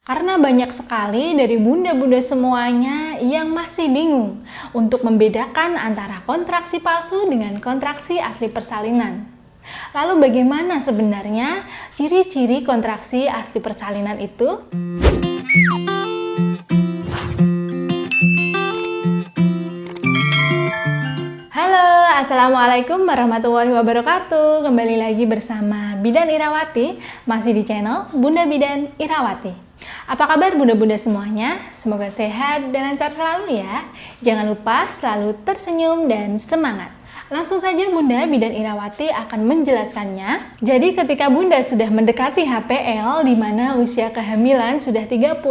Karena banyak sekali dari bunda-bunda semuanya yang masih bingung untuk membedakan antara kontraksi palsu dengan kontraksi asli persalinan. Lalu bagaimana sebenarnya ciri-ciri kontraksi asli persalinan itu? Halo, Assalamualaikum warahmatullahi wabarakatuh. Kembali lagi bersama Bidan Irawati, masih di channel Bunda Bidan Irawati. Apa kabar bunda-bunda semuanya? Semoga sehat dan lancar selalu ya. Jangan lupa selalu tersenyum dan semangat. Langsung saja Bunda Bidan Irawati akan menjelaskannya. Jadi ketika Bunda sudah mendekati HPL di mana usia kehamilan sudah 37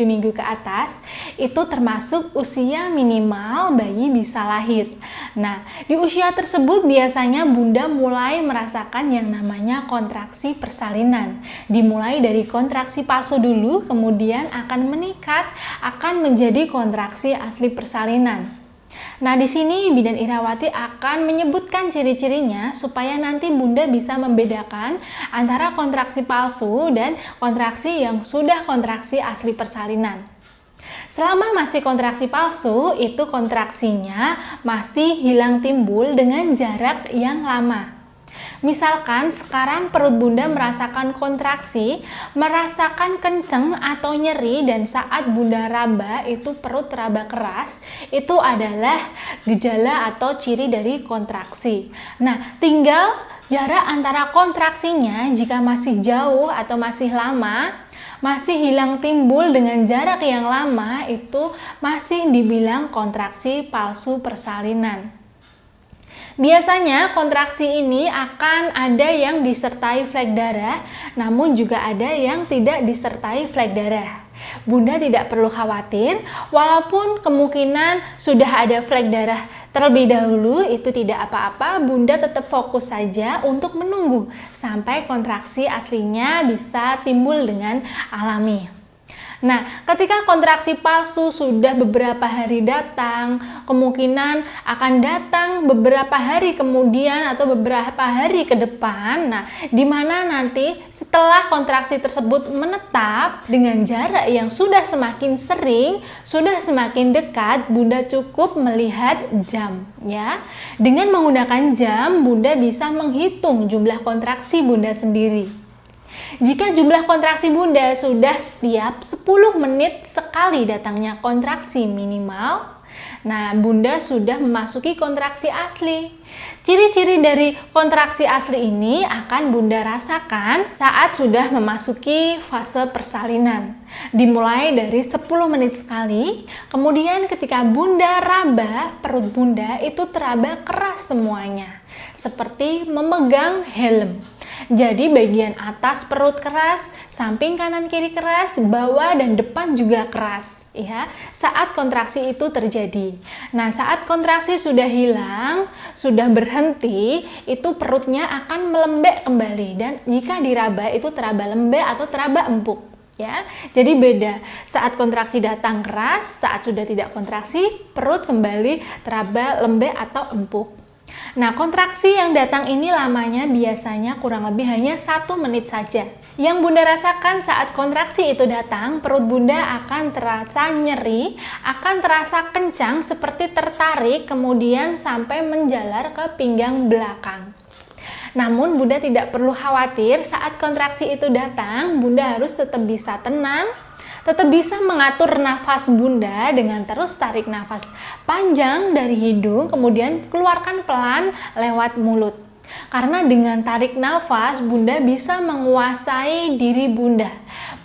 minggu ke atas, itu termasuk usia minimal bayi bisa lahir. Nah, di usia tersebut biasanya Bunda mulai merasakan yang namanya kontraksi persalinan. Dimulai dari kontraksi palsu dulu, kemudian akan meningkat, akan menjadi kontraksi asli persalinan. Nah, di sini Bidan Irawati akan menyebutkan ciri-cirinya supaya nanti Bunda bisa membedakan antara kontraksi palsu dan kontraksi yang sudah kontraksi asli persalinan. Selama masih kontraksi palsu, itu kontraksinya masih hilang timbul dengan jarak yang lama. Misalkan sekarang perut Bunda merasakan kontraksi, merasakan kenceng atau nyeri, dan saat Bunda raba itu perut raba keras, itu adalah gejala atau ciri dari kontraksi. Nah, tinggal jarak antara kontraksinya jika masih jauh atau masih lama, masih hilang timbul dengan jarak yang lama, itu masih dibilang kontraksi palsu persalinan. Biasanya kontraksi ini akan ada yang disertai flek darah, namun juga ada yang tidak disertai flek darah. Bunda tidak perlu khawatir, walaupun kemungkinan sudah ada flek darah terlebih dahulu, itu tidak apa-apa. Bunda tetap fokus saja untuk menunggu sampai kontraksi aslinya bisa timbul dengan alami. Nah, ketika kontraksi palsu sudah beberapa hari datang, kemungkinan akan datang beberapa hari kemudian atau beberapa hari ke depan. Nah, di mana nanti setelah kontraksi tersebut menetap dengan jarak yang sudah semakin sering, sudah semakin dekat, Bunda cukup melihat jam ya. Dengan menggunakan jam, Bunda bisa menghitung jumlah kontraksi Bunda sendiri. Jika jumlah kontraksi Bunda sudah setiap 10 menit sekali datangnya kontraksi minimal, nah Bunda sudah memasuki kontraksi asli. Ciri-ciri dari kontraksi asli ini akan Bunda rasakan saat sudah memasuki fase persalinan. Dimulai dari 10 menit sekali, kemudian ketika Bunda raba, perut Bunda itu teraba keras semuanya, seperti memegang helm. Jadi bagian atas perut keras, samping kanan kiri keras, bawah dan depan juga keras ya saat kontraksi itu terjadi. Nah, saat kontraksi sudah hilang, sudah berhenti, itu perutnya akan melembek kembali, dan jika diraba itu teraba lembek atau teraba empuk ya. Jadi beda, saat kontraksi datang keras, saat sudah tidak kontraksi perut kembali teraba lembek atau empuk. Nah, kontraksi yang datang ini lamanya biasanya kurang lebih hanya 1 menit saja. Yang Bunda rasakan saat kontraksi itu datang, perut Bunda akan terasa nyeri, akan terasa kencang seperti tertarik, kemudian sampai menjalar ke pinggang belakang. Namun Bunda tidak perlu khawatir, saat kontraksi itu datang, Bunda harus tetap bisa tenang, tetap bisa mengatur nafas Bunda dengan terus tarik nafas panjang dari hidung, kemudian keluarkan pelan lewat mulut. Karena dengan tarik nafas, Bunda bisa menguasai diri Bunda.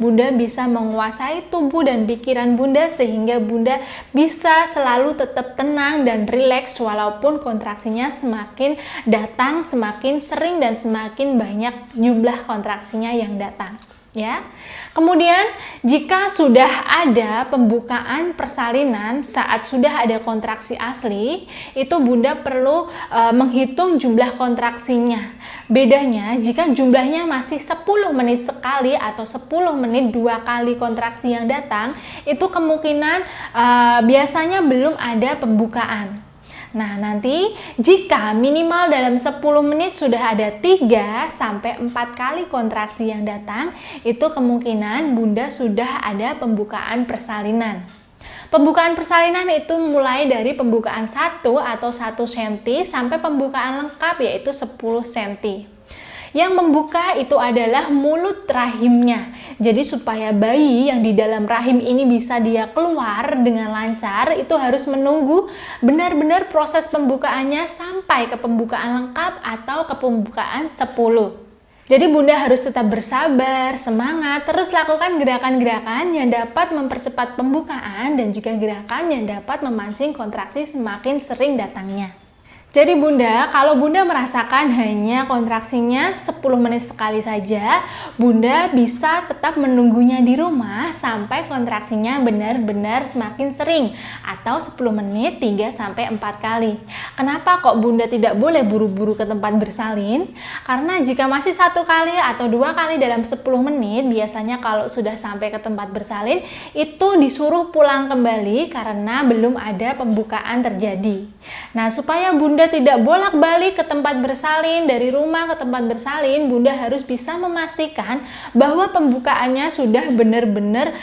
Bunda bisa menguasai tubuh dan pikiran Bunda sehingga Bunda bisa selalu tetap tenang dan rileks walaupun kontraksinya semakin datang, semakin sering dan semakin banyak jumlah kontraksinya yang datang. Ya. Kemudian jika sudah ada pembukaan persalinan saat sudah ada kontraksi asli, itu Bunda perlu menghitung jumlah kontraksinya. Bedanya jika jumlahnya masih 10 menit sekali atau 10 menit 2 kali kontraksi yang datang, itu kemungkinan biasanya belum ada pembukaan. Nah, nanti jika minimal dalam 10 menit sudah ada 3 sampai 4 kali kontraksi yang datang, itu kemungkinan Bunda sudah ada pembukaan persalinan. Pembukaan persalinan itu mulai dari pembukaan 1 atau 1 cm sampai pembukaan lengkap yaitu 10 cm. Yang membuka itu adalah mulut rahimnya. Jadi supaya bayi yang di dalam rahim ini bisa dia keluar dengan lancar, itu harus menunggu benar-benar proses pembukaannya sampai ke pembukaan lengkap atau ke pembukaan 10. Jadi Bunda harus tetap bersabar, semangat, terus lakukan gerakan-gerakan yang dapat mempercepat pembukaan dan juga gerakan yang dapat memancing kontraksi semakin sering datangnya. Jadi Bunda, kalau Bunda merasakan hanya kontraksinya 10 menit sekali saja, Bunda bisa tetap menunggunya di rumah sampai kontraksinya benar-benar semakin sering atau 10 menit 3 sampai 4 kali. Kenapa kok Bunda tidak boleh buru-buru ke tempat bersalin? Karena jika masih 1 kali atau 2 kali dalam 10 menit, biasanya kalau sudah sampai ke tempat bersalin itu disuruh pulang kembali karena belum ada pembukaan terjadi. Nah, supaya Bunda tidak bolak-balik ke tempat bersalin, dari rumah ke tempat bersalin, Bunda harus bisa memastikan bahwa pembukaannya sudah benar-benar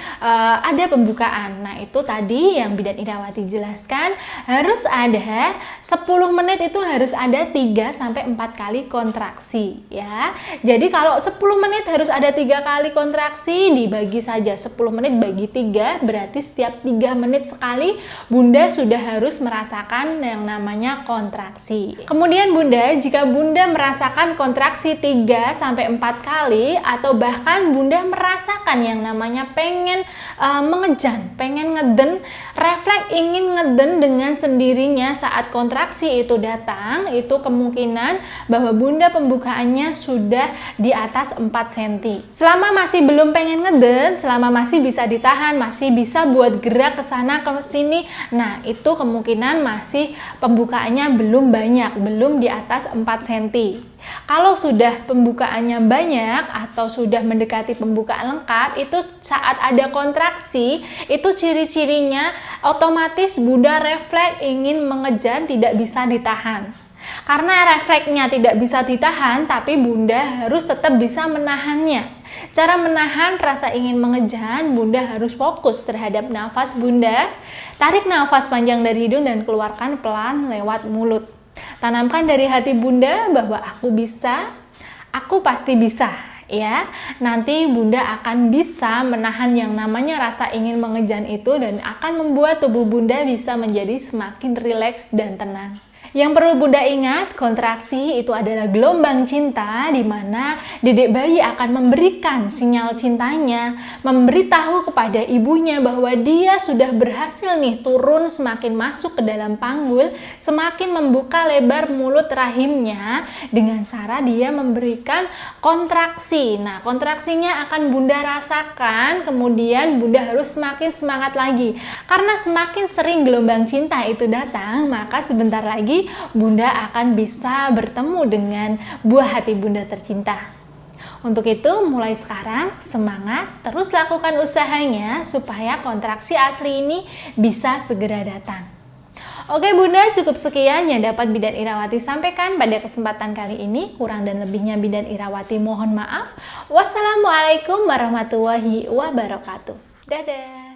ada pembukaan. Nah, itu tadi yang Bidan Irawati jelaskan, harus ada 10 menit itu harus ada 3 sampai 4 kali kontraksi ya. Jadi kalau 10 menit harus ada 3 kali kontraksi, dibagi saja 10 menit bagi 3, berarti setiap 3 menit sekali Bunda sudah harus merasakan yang namanya kontraksi. Kemudian Bunda, jika Bunda merasakan kontraksi 3 sampai 4 kali atau bahkan Bunda merasakan yang namanya pengen mengejan, pengen ngeden, refleks ingin ngeden dengan sendirinya saat kontraksi itu datang, itu kemungkinan bahwa Bunda pembukaannya sudah di atas 4 cm. Selama masih belum pengen ngeden, selama masih bisa ditahan, masih bisa buat gerak ke sana ke sini, nah itu kemungkinan masih pembukaannya belum banyak, belum di atas 4 cm. Kalau sudah pembukaannya banyak atau sudah mendekati pembukaan lengkap, itu saat ada kontraksi, itu ciri-cirinya otomatis Bunda refleks ingin mengejan, tidak bisa ditahan. Karena refleksnya tidak bisa ditahan, tapi Bunda harus tetap bisa menahannya. Cara menahan rasa ingin mengejan, Bunda harus fokus terhadap nafas Bunda. Tarik nafas panjang dari hidung dan keluarkan pelan lewat mulut. Tanamkan dari hati Bunda bahwa aku bisa, aku pasti bisa. Ya, nanti Bunda akan bisa menahan yang namanya rasa ingin mengejan itu dan akan membuat tubuh Bunda bisa menjadi semakin rileks dan tenang. Yang perlu Bunda ingat, kontraksi itu adalah gelombang cinta di mana dedek bayi akan memberikan sinyal cintanya, memberitahu kepada ibunya bahwa dia sudah berhasil nih turun semakin masuk ke dalam panggul, semakin membuka lebar mulut rahimnya dengan cara dia memberikan kontraksi. Nah, kontraksinya akan Bunda rasakan, kemudian Bunda harus semakin semangat lagi. Karena semakin sering gelombang cinta itu datang, maka sebentar lagi Bunda akan bisa bertemu dengan buah hati Bunda tercinta. Untuk itu mulai sekarang semangat, terus lakukan usahanya supaya kontraksi asli ini bisa segera datang. Oke Bunda, cukup sekian yang dapat Bidan Irawati sampaikan pada kesempatan kali ini. Kurang dan lebihnya Bidan Irawati mohon maaf. Wassalamualaikum warahmatullahi wabarakatuh. Dadah.